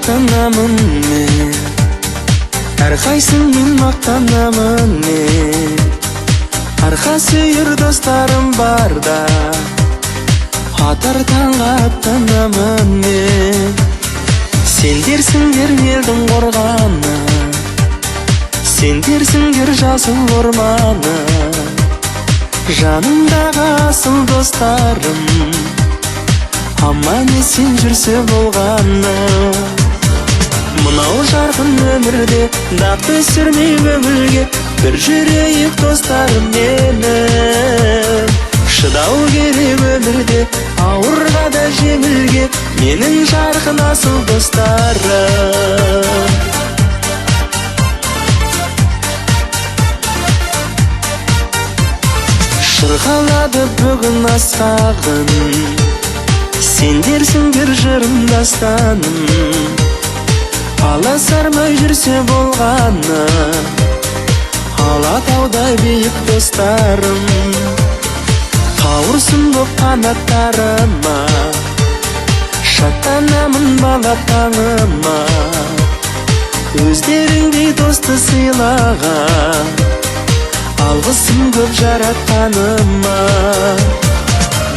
мақтанамын мен, әрқайсыңмен мақтанамын мен. Арқа сүйер достарым барда, атар таңға аттанамын мен. Сендерсіңдер елдің қорғаны, сендерсіңдер жасыл орманы, жанымдағы асыл достарым, аман есен жүрсе болғаны. Мынау жарқын өмірде дақ түсірмей көңілге, бір жүрейік достарым менің. Шыдау керек өмірде ауырға да жеңілге, менің жарқын асыл достарым. Шырқалады бүгін асқағын, сендерсіңдер жырым дастаным. Аласармай жүрсе болғаны, алатаудай биік достарым. Қауырсын боп қанаттарыма, шаттанамын бала таңыма. Өздеріңдей досты сыйлаған, алғысым көп жаратқаныма.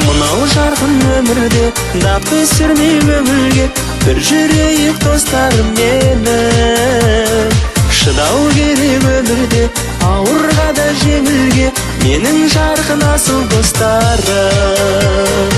Мынау жарқын өмірде дақ түсірмей көңілге, бір жүрейік достарым менің. Шыдау керек өмірде ауырға да жеңілге, менің жарқын асыл достарым.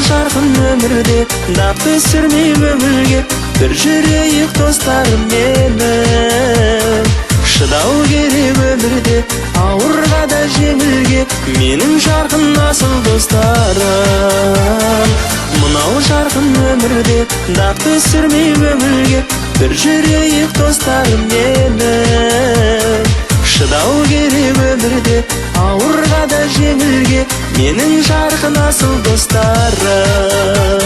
Жарқын өмірде дақ түсірмей көңілге, бір жүрейік достарым менің. Шыдау керек өмірде ауырға да жеңілге, менің жарқын асыл достарым. Мынау жарқын өмірде дақ түсірмей көңілге, бір жүрейік достарым менің. Шыдау керек өмірде ауырға да жеңілге, менің жарқын асыл достарым.